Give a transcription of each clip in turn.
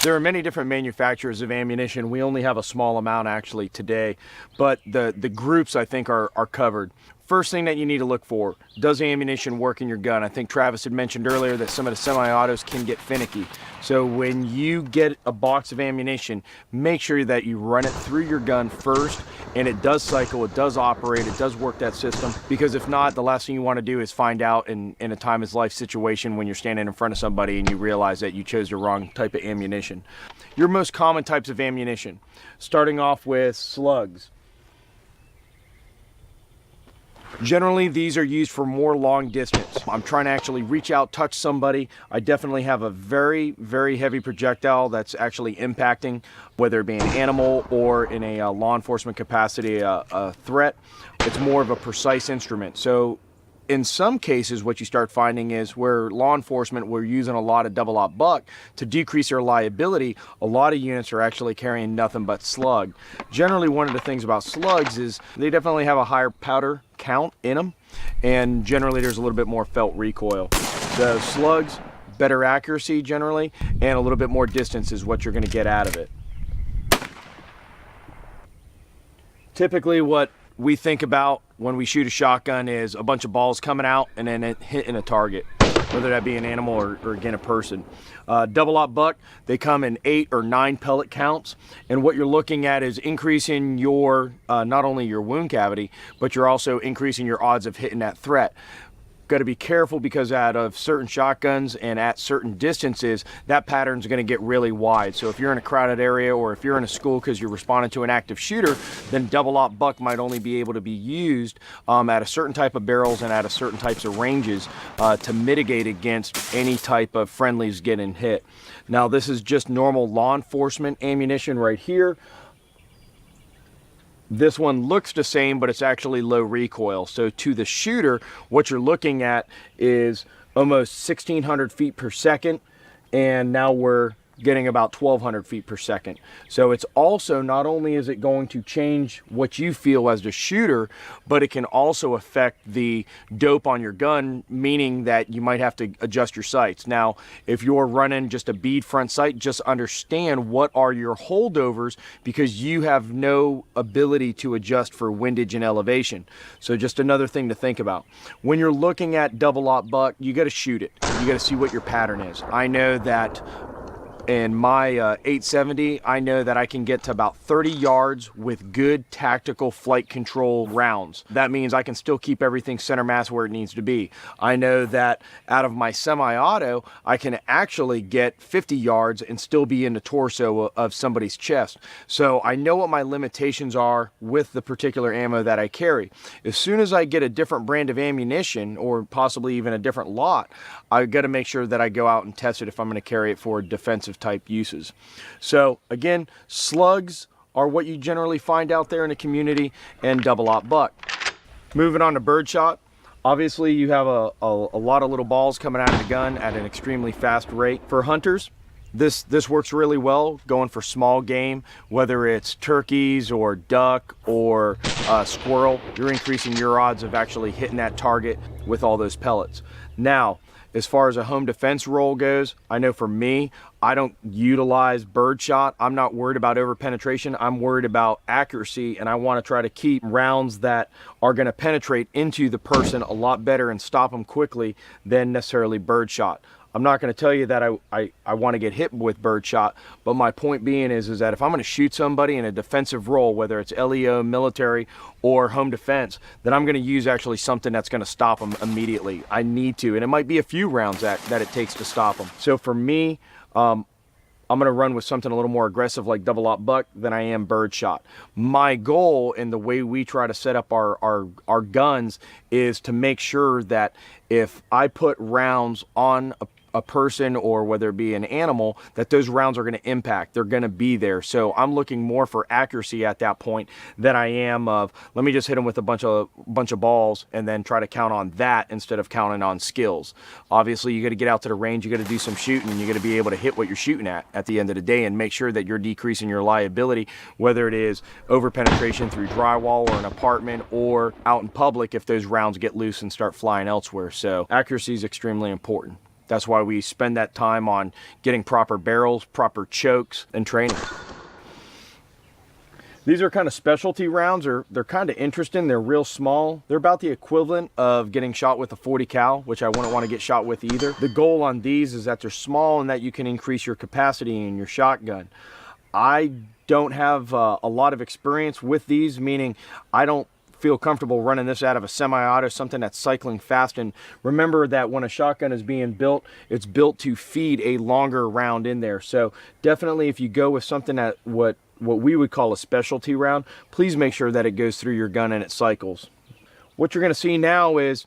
There are many different manufacturers of ammunition. We only have a small amount actually today, but the groups I think are covered. First thing that you need to look for, does the ammunition work in your gun? I think Travis had mentioned earlier that some of the semi-autos can get finicky. So when you get a box of ammunition, make sure that you run it through your gun first, and it does cycle, it does operate, it does work that system, because if not, the last thing you want to do is find out in a time of life situation when you're standing in front of somebody and you realize that you chose the wrong type of ammunition. Your most common types of ammunition, starting off with slugs. Generally, these are used for more long distance. I'm trying to actually reach out, touch somebody. I definitely have a very, very heavy projectile that's actually impacting, whether it be an animal or in a law enforcement capacity, a threat. It's more of a precise instrument. So in some cases, what you start finding is where law enforcement were using a lot of double-aught buck to decrease their liability, a lot of units are actually carrying nothing but slug. Generally, one of the things about slugs is they definitely have a higher powder count in them, and generally there's a little bit more felt recoil. So slugs, better accuracy generally, and a little bit more distance is what you're going to get out of it. Typically what we think about when we shoot a shotgun is a bunch of balls coming out and then it hitting a target, whether that be an animal or again a person. Double-aught buck, they come in 8 or 9 pellet counts, and what you're looking at is increasing your not only your wound cavity, but you're also increasing your odds of hitting that threat. Got to be careful, because out of certain shotguns and at certain distances, that pattern's going to get really wide. So if you're in a crowded area or if you're in a school because you're responding to an active shooter, then double-aught buck might only be able to be used at a certain type of barrels and at a certain types of ranges to mitigate against any type of friendlies getting hit. Now, this is just normal law enforcement ammunition right here. This one looks the same, but it's actually low recoil. So to the shooter, what you're looking at is almost 1,600 feet per second, and now we're getting about 1,200 feet per second. So it's also, not only is it going to change what you feel as the shooter, but it can also affect the dope on your gun, meaning that you might have to adjust your sights. Now, if you're running just a bead front sight, just understand what are your holdovers, because you have no ability to adjust for windage and elevation. So just another thing to think about. When you're looking at double-aught buck, you got to shoot it. You got to see what your pattern is. I know that in my 870, I know that I can get to about 30 yards with good tactical flight control rounds. That means I can still keep everything center mass where it needs to be. I know that out of my semi-auto, I can actually get 50 yards and still be in the torso of somebody's chest. So I know what my limitations are with the particular ammo that I carry. As soon as I get a different brand of ammunition, or possibly even a different lot, I got to make sure that I go out and test it if I'm going to carry it for defensive type uses. So again, slugs are what you generally find out there in the community, and double-aught buck. Moving on to birdshot, obviously you have a lot of little balls coming out of the gun at an extremely fast rate. For hunters, this works really well going for small game, whether it's turkeys or duck or squirrel. You're increasing your odds of actually hitting that target with all those pellets. Now, as far as a home defense role goes, I know for me, I don't utilize birdshot. I'm not worried about over penetration. I'm worried about accuracy, and I want to try to keep rounds that are going to penetrate into the person a lot better and stop them quickly than necessarily birdshot. I'm not going to tell you that I want to get hit with birdshot, but my point being is that if I'm going to shoot somebody in a defensive role, whether it's LEO, military, or home defense, then I'm going to use actually something that's going to stop them immediately. I need to, and it might be a few rounds that it takes to stop them. So for me, I'm going to run with something a little more aggressive like double-aught buck than I am birdshot. My goal, and the way we try to set up our guns, is to make sure that if I put rounds on a person, or whether it be an animal, that those rounds are going to impact. They're going to be there. So I'm looking more for accuracy at that point than I am of, let me just hit them with a bunch of balls and then try to count on that instead of counting on skills. Obviously, you got to get out to the range, you got to do some shooting, and you got to be able to hit what you're shooting at the end of the day, and make sure that you're decreasing your liability, whether it is over penetration through drywall or an apartment, or out in public if those rounds get loose and start flying elsewhere. So accuracy is extremely important. That's why we spend that time on getting proper barrels, proper chokes, and training. These are kind of specialty rounds. They're kind of interesting. They're real small. They're about the equivalent of getting shot with a 40 cal, which I wouldn't want to get shot with either. The goal on these is that they're small and that you can increase your capacity in your shotgun. I don't have a lot of experience with these, meaning I don't feel comfortable running this out of a semi-auto, something that's cycling fast. And remember that when a shotgun is being built, it's built to feed a longer round in there. So definitely if you go with something that what we would call a specialty round, please make sure that it goes through your gun and it cycles. What you're going to see now is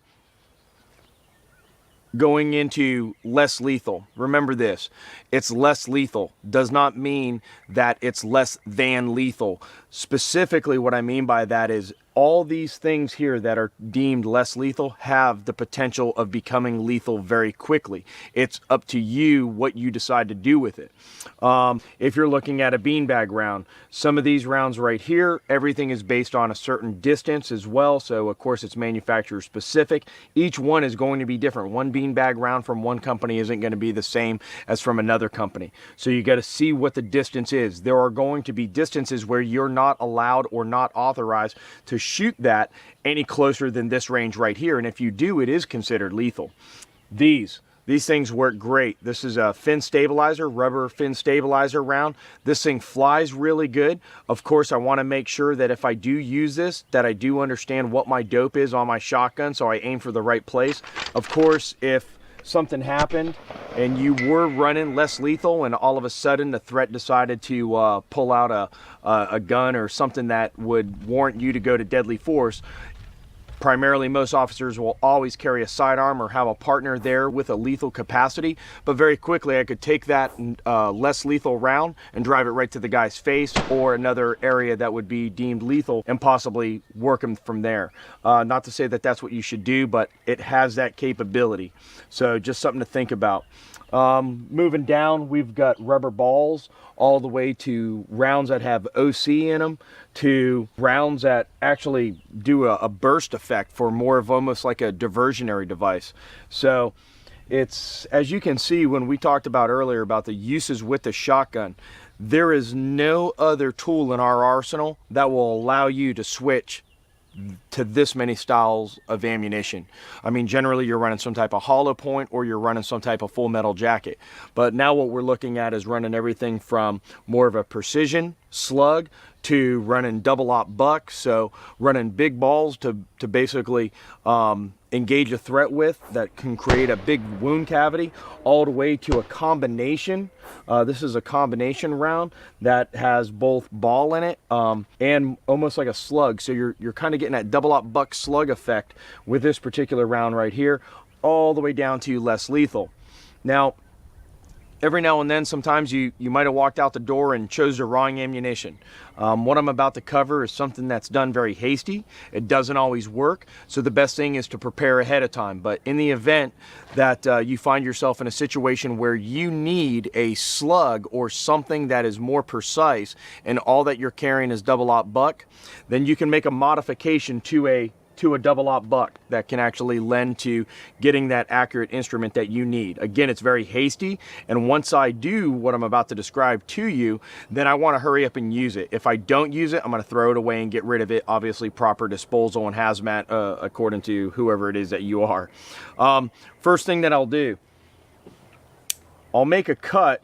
going into less lethal. Remember this, it's less lethal. Does not mean that it's less than lethal. Specifically, what I mean by that is all these things here that are deemed less lethal have the potential of becoming lethal very quickly. It's up to you what you decide to do with it. If you're looking at a beanbag round, some of these rounds right here, everything is based on a certain distance as well. So of course it's manufacturer specific. Each one is going to be different. One beanbag round from one company isn't going to be the same as from another company. So you got to see what the distance is. There are going to be distances where you're not allowed or not authorized to shoot that any closer than this range right here. And if you do, it is considered lethal. These things work great. This is a fin stabilizer, rubber fin stabilizer round. This thing flies really good. Of course, I want to make sure that if I do use this, that I do understand what my dope is on my shotgun, so I aim for the right place. Of course, if something happened and you were running less lethal and all of a sudden the threat decided to pull out a gun or something that would warrant you to go to deadly force, primarily most officers will always carry a sidearm or have a partner there with a lethal capacity, but very quickly I could take that less lethal round and drive it right to the guy's face or another area that would be deemed lethal and possibly work him from there. Not to say that that's what you should do, but it has that capability. So just something to think about. Moving down, we've got rubber balls all the way to rounds that have OC in them, to rounds that actually do a burst effect for more of almost like a diversionary device. So it's, as you can see when we talked about earlier about the uses with the shotgun, there is no other tool in our arsenal that will allow you to switch to this many styles of ammunition. I mean, generally you're running some type of hollow point or you're running some type of full metal jacket. But now what we're looking at is running everything from more of a precision slug to running double op buck, so running big balls to basically engage a threat with that can create a big wound cavity, all the way to a combination. This is a combination round that has both ball in it and almost like a slug. So you're kind of getting that double op buck slug effect with this particular round right here, all the way down to less lethal. Now, every now and then, sometimes you might have walked out the door and chose the wrong ammunition. What I'm about to cover is something that's done very hasty. It doesn't always work, so the best thing is to prepare ahead of time. But in the event that you find yourself in a situation where you need a slug or something that is more precise and all that you're carrying is double op buck, then you can make a modification to a double op buck that can actually lend to getting that accurate instrument that you need. Again, it's very hasty, and once I do what I'm about to describe to you, then I want to hurry up and use it. If I don't use it, I'm going to throw it away and get rid of it. Obviously, proper disposal and hazmat according to whoever it is that you are. First thing that I'll do, I'll make a cut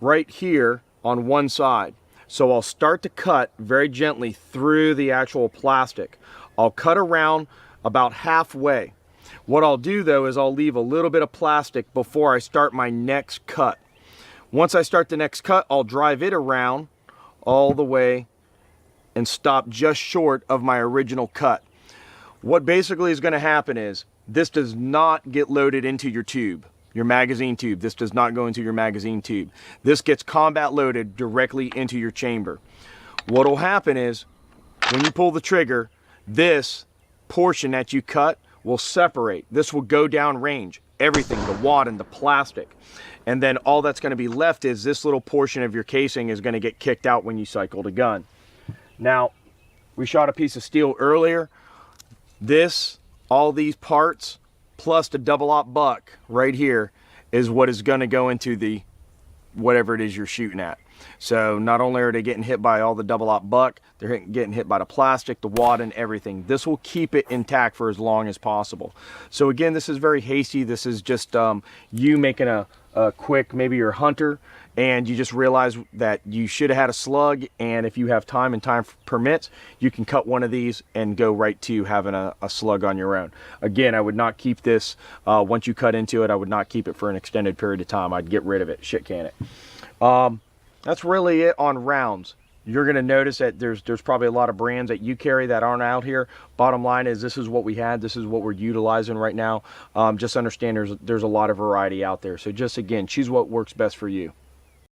right here on one side. So I'll start to cut very gently through the actual plastic. I'll cut around about halfway. What I'll do though is I'll leave a little bit of plastic before I start my next cut. Once I start the next cut, I'll drive it around all the way and stop just short of my original cut. What basically is going to happen is this does not get loaded into your tube, your magazine tube. This does not go into your magazine tube. This gets combat loaded directly into your chamber. What will happen is when you pull the trigger, this portion that you cut will separate. This will go down range, everything, the wad and the plastic. And then all that's going to be left is this little portion of your casing is going to get kicked out when you cycle the gun. Now, we shot a piece of steel earlier. This, all these parts, plus the double op buck right here, is what is going to go into the whatever it is you're shooting at. So not only are they getting hit by all the double op buck, they're getting hit by the plastic, the wad, and everything. This will keep it intact for as long as possible. So again, this is very hasty. This is just you making a quick, maybe you're a hunter and you just realize that you should have had a slug, and if you have time and time permits, you can cut one of these and go right to having a slug on your own. Again, I would not keep this, once you cut into it, I would not keep it for an extended period of time. I'd get rid of it, shit can it. That's really it on rounds. You're going to notice that there's probably a lot of brands that you carry that aren't out here. Bottom line is, this is what we had. This is what we're utilizing right now. Just understand there's a lot of variety out there. So just, again, choose what works best for you.